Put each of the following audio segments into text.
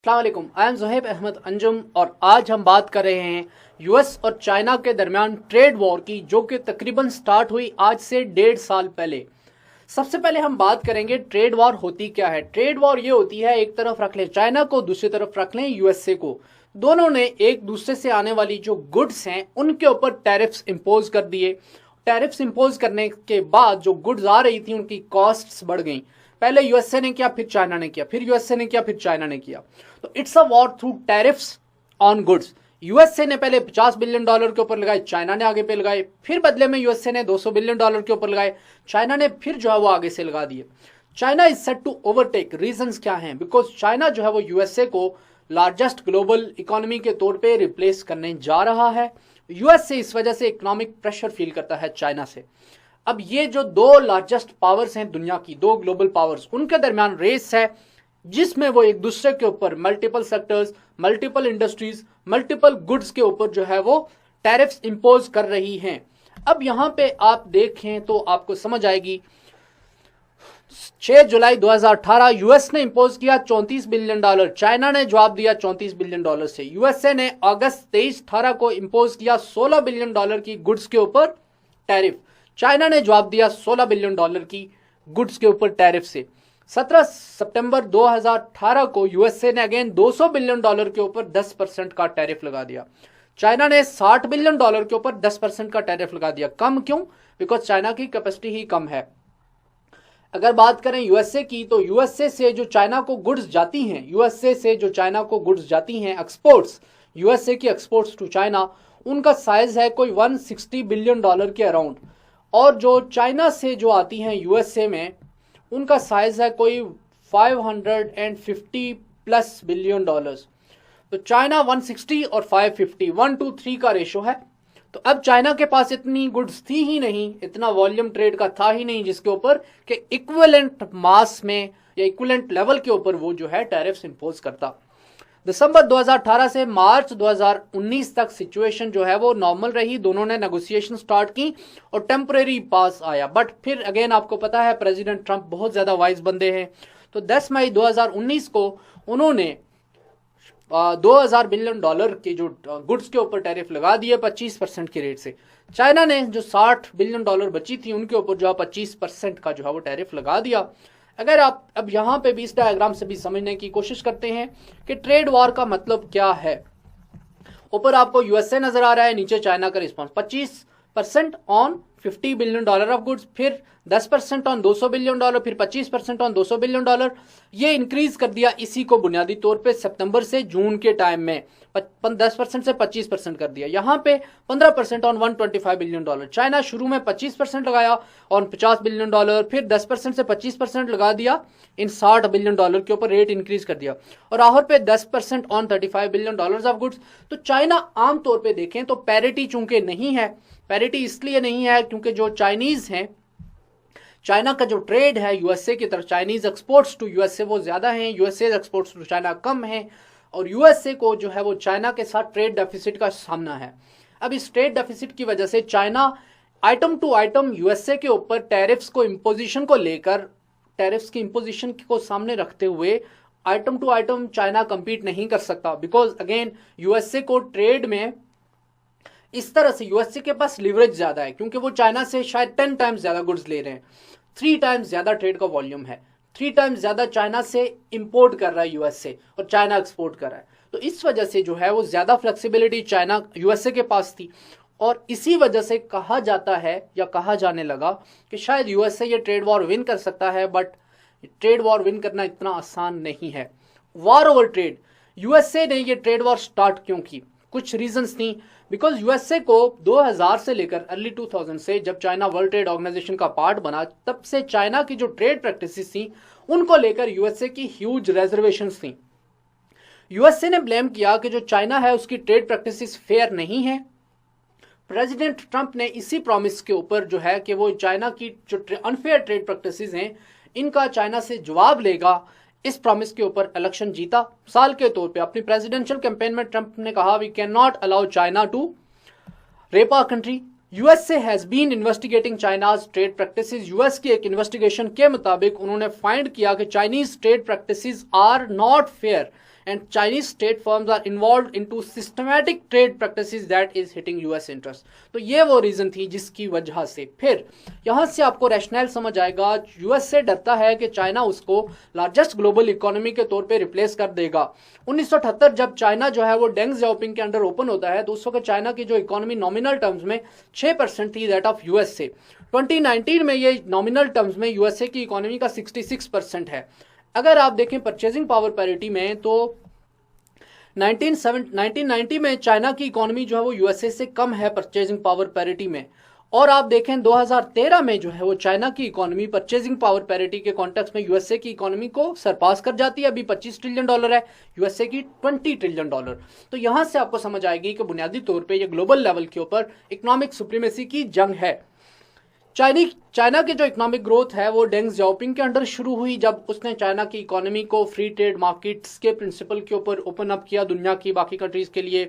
अस्सलाम वालेकुम, I am Zuhaib Ahmad Anjum और आज हम बात कर रहे हैं यूएस और चाइना के दरमियान ट्रेड वॉर की, जो कि तकरीबन स्टार्ट हुई आज से 1.5 साल पहले। सबसे पहले हम बात करेंगे ट्रेड वॉर होती क्या है। ट्रेड वॉर ये होती है, एक तरफ रख लें चाइना को, दूसरी तरफ रख लें यूएसए को। दोनों ने एक दूसरे से आने वाली जो गुड्स हैं उनके ऊपर टैरिफ्स इंपोज कर दिए। टैरिफ्स इंपोज करने के बाद जो गुड्स आ रही थी उनकी कॉस्ट्स बढ़ गई। पहले यूएसए ने किया, फिर चाइना ने किया, फिर यूएसए ने किया, फिर चाइना ने किया। तो it's a war through tariffs on goods. USA ने पहले $50 बिलियन के ऊपर लगाए, चाइना ने आगे पे लगाए, फिर बदले में यूएसए ने $200 बिलियन के ऊपर लगाए, चाइना ने फिर जो है वो आगे से लगा दिए। China is set to overtake. Reasons क्या हैं? बिकॉज चाइना जो है वो यूएसए को लार्जेस्ट ग्लोबल इकोनॉमी के तौर पे रिप्लेस करने जा रहा है। यूएसए इस वजह से इकोनॉमिक प्रेशर फील करता है चाइना से। अब ये जो दो लार्जेस्ट पावर्स हैं दुनिया की, दो ग्लोबल पावर्स, उनके दरमियान रेस है जिसमें वो एक दूसरे के ऊपर multiple sectors, multiple industries, multiple goods के ऊपर जो है वो टैरिफ्स इंपोज कर रही हैं। अब यहां पे आप देखें तो आपको समझ आएगी। 6 जुलाई 2018 यूएस ने इंपोज किया $34 बिलियन, चाइना ने जवाब दिया $34 बिलियन से। यूएसए ने अगस्त 23-18 को इंपोज किया $16 बिलियन की गुड्स के ऊपर टैरिफ। चाइना ने जवाब दिया $16 बिलियन की गुड्स के ऊपर टैरिफ से। 17 सितंबर 2018 को यूएसए ने अगेन $200 बिलियन के ऊपर 10% का टैरिफ लगा दिया। चाइना ने $60 बिलियन के ऊपर 10% का टैरिफ लगा दिया। कम क्यों? बिकॉज चाइना की कैपेसिटी ही कम है। अगर बात करें यूएसए की, तो यूएसए से जो चाइना को गुड्स जाती हैं, यूएसए से जो चाइना को गुड्स जाती हैं, एक्सपोर्ट्स, यूएसए की एक्सपोर्ट्स टू चाइना, उनका साइज है कोई $160 बिलियन के अराउंड। और जो चाइना से जो आती हैं यूएसए में, उनका साइज है कोई 550+ बिलियन डॉलर्स। तो चाइना 160 और 550 1-3 का रेशो है। तो अब चाइना के पास इतनी गुड्स थी ही नहीं, इतना वॉल्यूम ट्रेड का था ही नहीं जिसके ऊपर कि इक्विवेलेंट मास में या इक्विवेलेंट लेवल के ऊपर वो जो है टैरिफ्स इंपोज करता। दिसंबर 2018 से मार्च 2019 तक सिचुएशन जो है वो नॉर्मल रही। दोनों ने नेगोशिएशन स्टार्ट की और टेम्परेरी पास आया। बट फिर अगेन आपको पता है प्रेसिडेंट ट्रंप बहुत ज़्यादा वाइज बंदे हैं। तो 10 मई 2019 को उन्होंने $2000 बिलियन के जो गुड्स के ऊपर टैरिफ लगा दिए 25% के रेट से। चाइना ने जो $60 बिलियन बची थी उनके ऊपर जो है 25% का जो है वो टैरिफ लगा दिया। अगर आप अब यहाँ पे भी इस डायग्राम से भी समझने की कोशिश करते हैं कि ट्रेड वॉर का मतलब क्या है। ऊपर आपको यूएसए नजर आ रहा है, नीचे चाइना का response 25% on $50 billion of goods, फिर 10% ऑन $200 बिलियन, फिर 25% ऑन $200 बिलियन। ये इंक्रीज कर दिया इसी को बुनियादी तौर पे सितंबर से जून के टाइम में 10% से 25% कर दिया। यहाँ पे 15% ऑन $125 बिलियन। चाइना शुरू में 25% लगाया ऑन $50 बिलियन, फिर 10% से 25% लगा दिया इन $60 बिलियन के ऊपर रेट इंक्रीज कर दिया, और आखिर पे 10% ऑन $35 बिलियन ऑफ गुड्स। तो चाइना आमतौर पे देखें तो पैरिटी चूंकि नहीं है, पैरिटी इसलिए नहीं है क्योंकि जो चाइनीज हैं, चाइना का जो ट्रेड है यूएसए की तरफ, चाइनीज एक्सपोर्ट्स टू यूएसए वो ज्यादा हैं, यूएसए एक्सपोर्ट्स टू चाइना कम हैं, और यूएसए को जो है वो चाइना के साथ ट्रेड डेफिसिट का सामना है। अब इस ट्रेड डेफिसिट की वजह से China item to item USA के ऊपर टैरिफ्स को इम्पोजिशन को लेकर, टैरिफ्स की इम्पोजिशन को सामने रखते हुए item to item China compete नहीं कर सकता। बिकॉज अगेन यूएसए को ट्रेड में इस तरह से यूएसए के पास लिवरेज ज्यादा है, क्योंकि वो चाइना से शायद 10 टाइम्स ज्यादा गुड्स ले रहे हैं, 3 टाइम्स ज्यादा ट्रेड का वॉल्यूम है, 3 टाइम्स ज्यादा चाइना से इंपोर्ट कर रहा है यूएसए, और चाइना एक्सपोर्ट कर रहा है। तो इस वजह से जो है वो ज्यादा फ्लेक्सिबिलिटी चाइना यूएसए के पास थी, और इसी वजह से कहा जाता है या कहा जाने लगा कि शायद यूएसए ये ट्रेड वॉर विन कर सकता है। बट ट्रेड वॉर विन करना इतना आसान नहीं है। वॉर ओवर ट्रेड, यूएसए ने ये ट्रेड वॉर स्टार्ट क्यों की? कुछ रीजंस थी। बिकॉज यूएसए को 2000 से लेकर अर्ली 2000 से, जब चाइना वर्ल्ड ट्रेड ऑर्गेनाइजेशन का पार्ट बना, तब से चाइना की जो ट्रेड प्रैक्टिसेस थी उनको लेकर यूएसए की ह्यूज रिजर्वेशंस थी। यूएसए ने ब्लेम किया कि जो चाइना है उसकी ट्रेड प्रैक्टिसेस फेयर नहीं है। प्रेसिडेंट ट्रंप ने इसी प्रॉमिस के ऊपर जो है कि वो चाइना की जो अनफेयर ट्रेड प्रैक्टिसेस हैं इनका चाइना से जवाब लेगा, इस प्रॉमिस के ऊपर इलेक्शन जीता। साल के तौर पे अपनी प्रेसिडेंशियल कैंपेन में ट्रंप ने कहा, we can not allow China to rape our country. USA has been investigating China's trade practices. US की एक इन्वेस्टिगेशन के मुताबिक उन्होंने फाइंड किया कि Chinese trade practices are not fair and Chinese state firms are involved into systematic trade practices that is hitting US interest। तो ये वो रीजन थी जिसकी वजह से फिर यहां से आपको रैशनल समझ आएगा। यूएस से डरता है कि चाइना उसको लार्जेस्ट ग्लोबल इकोनॉमी के तौर पे रिप्लेस कर देगा। 1978 जब चाइना जो है वो डेंग जियाओपिंग के अंडर ओपन होता है तो उस वक्त चाइना की जो इकोनॉमी नॉमिनल टर्म्स में 6% थी दैट ऑफ यूएस से। 2019 में ये नॉमिनल टर्म्स में यूएसए की इकोनॉमी का 66% है। अगर आप देखें परचेजिंग पावर पैरिटी में तो 1990 में चाइना की इकोनॉमी जो है वो यूएसए से कम है परचेजिंग पावर पैरिटी में, और आप देखें 2013 में जो है वो चाइना की इकोनॉमी परचेजिंग पावर पैरिटी के कॉन्टेक्स्ट में यूएसए की इकोनॉमी को सरपास कर जाती है। अभी $25 ट्रिलियन है, यूएसए की $20 ट्रिलियन। तो यहां से आपको समझ आएगी कि बुनियादी तौर पे ये ग्लोबल लेवल के ऊपर इकोनॉमिक सुप्रीमेसी की जंग है। चाइना की जो इकोनॉमिक ग्रोथ है वो डेंग जियाओपिंग के अंडर शुरू हुई जब उसने चाइना की इकोनॉमी को फ्री ट्रेड मार्केट्स के प्रिंसिपल के ऊपर ओपन अप किया दुनिया की बाकी कंट्रीज के लिए।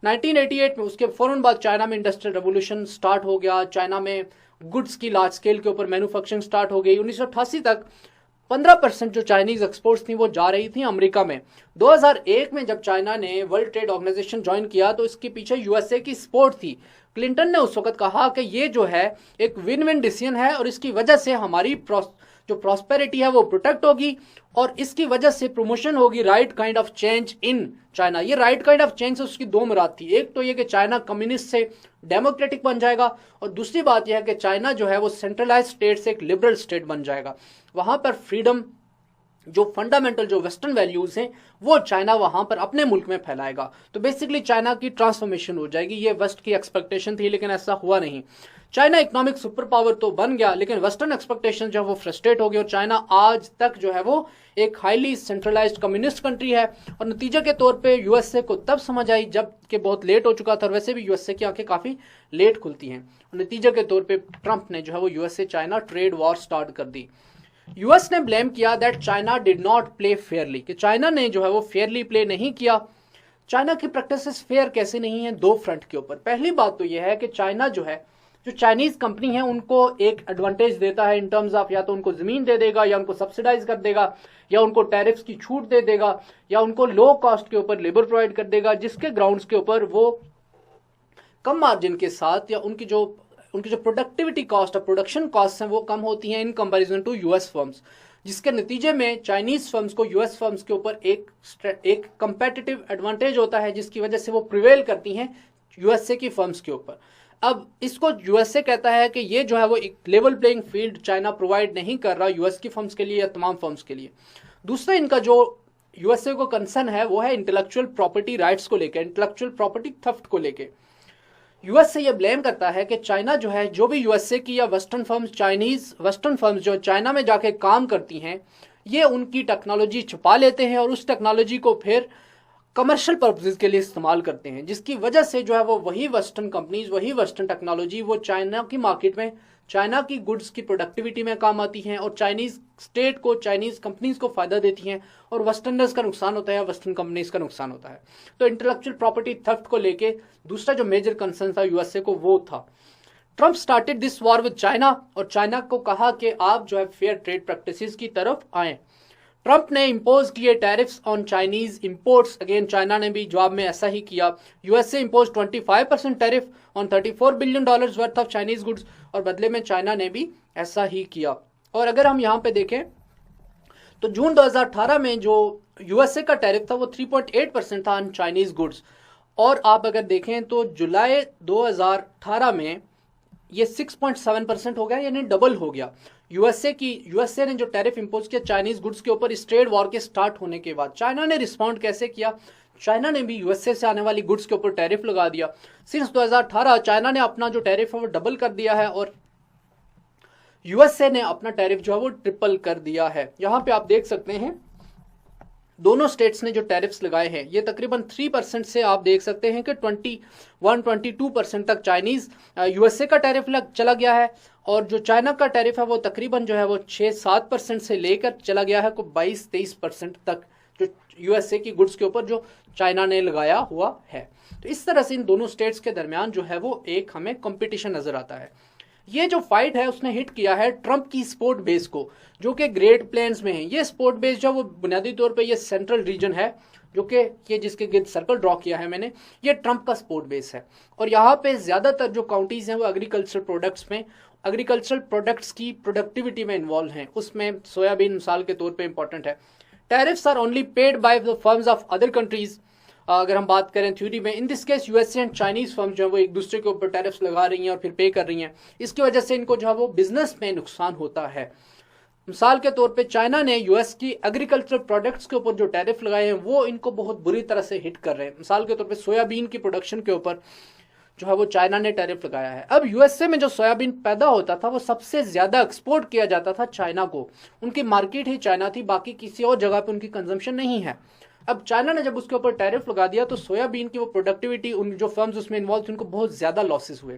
1988 में उसके फौरन बाद चाइना में इंडस्ट्रियल रेवोल्यूशन स्टार्ट हो गया। चाइना में गुड्स की लार्ज स्केल के ऊपर मैन्युफैक्चरिंग स्टार्ट हो गई। 1988 तक 15% जो चाइनीज एक्सपोर्ट्स थी वो जा रही थी अमेरिका में। 2001 में जब चाइना ने वर्ल्ड ट्रेड ऑर्गेनाइजेशन ज्वाइन किया तो इसके पीछे यूएसए की सपोर्ट थी। क्लिंटन ने उस वक्त कहा कि ये जो है एक विन विन डिसीजन है और इसकी वजह से हमारी जो प्रॉस्पेरिटी है वो प्रोटेक्ट होगी और इसकी वजह से प्रमोशन होगी right kind of change in China. ये राइट काइंड ऑफ चेंज से उसकी दो मुराद थी, एक तो ये कि चाइना कम्युनिस्ट से डेमोक्रेटिक बन जाएगा और दूसरी बात यह है कि चाइना जो है वो सेंट्रलाइज स्टेट से एक लिबरल स्टेट बन जाएगा। वहां पर फ्रीडम जो फंडामेंटल जो वेस्टर्न वैल्यूज हैं वो चाइना वहां पर अपने मुल्क में फैलाएगा। तो बेसिकली चाइना की ट्रांसफॉर्मेशन हो जाएगी। ये वेस्ट की एक्सपेक्टेशन थी लेकिन ऐसा हुआ नहीं। चाइना इकोनॉमिक सुपर पावर तो बन गया लेकिन वेस्टर्न एक्सपेक्टेशन जो है वो फ्रस्ट्रेट हो गई और चाइना आज तक जो है वो एक हाईली सेंट्रलाइज्ड कम्युनिस्ट कंट्री है। और नतीजे के तौर पे यूएसए को तब समझ आई जब कि बहुत लेट हो चुका था और वैसे भी यूएसए की आंखें काफी लेट खुलती हैं। नतीजे के तौर पे ट्रंप ने जो है वो USA China trade war start कर दी। यूएस ने ब्लेम किया that China did not play Fairlie, कि चाइना ने जो है वो फेयरली प्ले नहीं किया। चाइना की प्रैक्टिसेस फेयर कैसे नहीं है, दो फ्रंट के ऊपर। पहली बात तो यह है कि चाइना जो है जो चाइनीज कंपनी है उनको एक एडवांटेज देता है इन टर्म्स ऑफ या तो उनको जमीन दे देगा या उनको सब्सिडाइज कर देगा या उनको टैरिफ्स की छूट दे देगा या उनको लो कॉस्ट के ऊपर लेबर प्रोवाइड कर देगा जिसके ग्राउंड्स के ऊपर वो कम मार्जिन के साथ या उनकी जो प्रोडक्टिविटी कॉस्ट और प्रोडक्शन कॉस्ट हैं वो कम होती हैं in comparison to US firms, जिसके नतीजे में चाइनीज फर्म्स को यूएस फर्म्स के ऊपर एक कंपेटिटिव एडवांटेज होता है जिसकी वजह से वो प्रिवेल करती हैं यूएसए की फर्म्स के ऊपर। अब इसको यूएसए कहता है कि ये जो है वो एक level playing field China provide नहीं कर रहा यूएस की फर्म्स के लिए या तमाम फर्म्स के लिए। दूसरा इनका जो यूएसए को कंसर्न है वो है इंटेलेक्चुअल प्रॉपर्टी राइट्स को लेकर, इंटेलेक्चुअल प्रॉपर्टी थफ्ट को लेकर। यूएसए ये ब्लेम करता है कि चाइना जो है जो भी यूएसए की या western firms Chinese western firms जो चाइना में जाके काम करती हैं ये उनकी टेक्नोलॉजी छुपा लेते हैं और उस टेक्नोलॉजी को फिर कमर्शियल पर्पसेस के लिए इस्तेमाल करते हैं, जिसकी वजह से जो है वो वही वेस्टर्न कंपनीज वही वेस्टर्न टेक्नोलॉजी वो चाइना की मार्केट में चाइना की गुड्स की प्रोडक्टिविटी में काम आती हैं और चाइनीज स्टेट को चाइनीज कंपनीज को फायदा देती हैं और वेस्टर्नर्स का नुकसान होता है, वेस्टर्न कंपनीज का नुकसान होता है। तो इंटेलेक्चुअल प्रॉपर्टी थेफ्ट को लेके दूसरा जो मेजर कंसर्न था यूएसए को वो था। Trump started this war with China और चाइना को कहा कि आप जो है फेयर ट्रेड प्रैक्टिसेस की तरफ आएं। ट्रंप ने इंपोज किए tariffs on Chinese imports, again China ने भी जवाब में ऐसा ही किया। USA impose 25% tariff on $34 billion worth of Chinese goods और बदले में चाइना ने भी ऐसा ही किया। और अगर हम यहाँ पे देखें तो जून 2018 में जो यूएसए का टैरिफ था वो 3.8% था ऑन चाइनीज गुड्स और आप अगर देखें तो जुलाई 2018 में ये 6.7% हो गया, यानी डबल हो गया। यूएसए ने जो टैरिफ इंपोज किया चाइनीज गुड्स के ऊपर इस ट्रेड वॉर के स्टार्ट होने के बाद चाइना ने रिस्पॉन्ड कैसे किया? चाइना ने भी यूएसए से आने वाली गुड्स के ऊपर टैरिफ लगा दिया। सिंस 2018 चाइना ने अपना जो टैरिफ है वो डबल कर दिया है और यूएसए ने अपना टैरिफ जो है वो ट्रिपल कर दिया है। यहां पे आप देख सकते हैं दोनों स्टेट्स ने जो टैरिफ्स लगाए हैं ये तकरीबन 3% से आप देख सकते हैं कि 21-22% तक चाइनीज यूएसए का टैरिफ चला गया है और जो चाइना का टैरिफ है वो तकरीबन जो है वो 6-7% से लेकर चला गया है को 22-23% तक जो यूएसए की गुड्स के ऊपर जो चाइना ने लगाया हुआ है। तो इस तरह से इन दोनों स्टेट्स के दरमियान जो है वो एक हमें कंपटीशन नजर आता है। ये जो फाइट है उसने हिट किया है ट्रंप की स्पोर्ट बेस को, जो कि ग्रेट प्लेन्स में है। ये स्पोर्ट बेस जो वो बुनियादी तौर पे ये सेंट्रल रीजन है, जो कि ये जिसके गिर्द सर्कल ड्रॉ किया है मैंने, ये ट्रंप का स्पोर्ट बेस है। और यहाँ पे ज़्यादातर जो काउंटीज हैं वो एग्रीकल्चरल प्रोडक्ट्स में, एग्रीकल्चरल प्रोडक्ट्स की प्रोडक्टिविटी में इन्वॉल्व हैं। उसमें सोयाबीन मिसाल के तौर पे इंपॉर्टेंट है। Tariffs are only paid by the firms of other countries. अगर हम बात करें थ्योरी में, in this case USA and Chinese firm जो है वो एक दूसरे के ऊपर टैरिफ्स लगा रही हैं और फिर पे कर रही हैं। इसकी वजह से इनको जो है वो बिजनेस में नुकसान होता है। मिसाल के तौर पे चाइना ने यूएस की एग्रीकल्चरल प्रोडक्ट्स के ऊपर जो टैरिफ लगाए हैं वो इनको बहुत बुरी तरह से हिट कर रहे हैं। मिसाल के तौर पे सोयाबीन की प्रोडक्शन के ऊपर जो है वो चाइना ने टैरिफ लगाया है। अब यूएसए में जो सोयाबीन पैदा होता था वो सबसे ज्यादा एक्सपोर्ट किया जाता था चाइना को, उनकी मार्केट ही चाइना थी, बाकी किसी और जगह पे उनकी कंजम्पशन नहीं है। अब चाइना ने जब उसके ऊपर टैरिफ लगा दिया तो सोयाबीन की वो प्रोडक्टिविटी, उन जो फर्म्स उसमें इन्वॉल्व थे उनको बहुत ज्यादा लॉसेस हुए।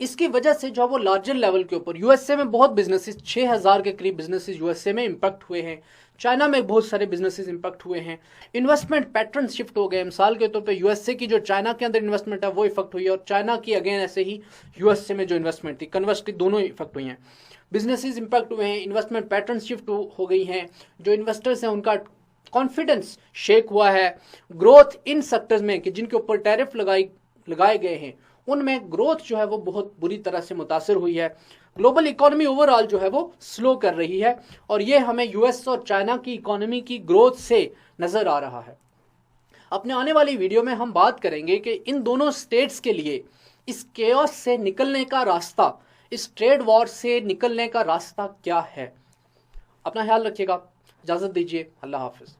इसकी वजह से जो वो लार्जर लेवल के ऊपर यूएसए में बहुत बिजनेसेस, 6000 के करीब बिजनेसेस यूएसए में इंपैक्ट हुए हैं। चाइना में बहुत सारे बिजनेसेस इंपैक्ट हुए हैं। इन्वेस्टमेंट पैटर्न शिफ्ट हो गए। मिसाल के तौर पे यूएसए की जो चाइना के अंदर इन्वेस्टमेंट है वो इफेक्ट हुई है, और चाइना की अगेन ऐसे ही यूएसए में जो इन्वेस्टमेंट थी, कन्वर्सली दोनों इफेक्ट हुई हैं। बिजनेसेस इंपैक्ट हुए हैं, इन्वेस्टमेंट पैटर्न शिफ्ट हो गई हैं, जो इन्वेस्टर्स हैं उनका कॉन्फिडेंस शेक हुआ है। ग्रोथ इन सेक्टर्स में कि जिनके ऊपर टैरिफ लगाए गए हैं उनमें ग्रोथ जो है वो बहुत बुरी तरह से मुतासर हुई है। ग्लोबल इकोनॉमी ओवरऑल जो है वो स्लो कर रही है, और ये हमें यूएस और चाइना की इकोनॉमी की ग्रोथ से नजर आ रहा है। अपने आने वाली वीडियो में हम बात करेंगे कि इन दोनों स्टेट्स के लिए इस केओस से निकलने का रास्ता, इस ट्रेड वॉर से निकलने का रास्ता क्या है। अपना ख्याल रखिएगा, इजाजत दीजिए, अल्लाह हाफिज।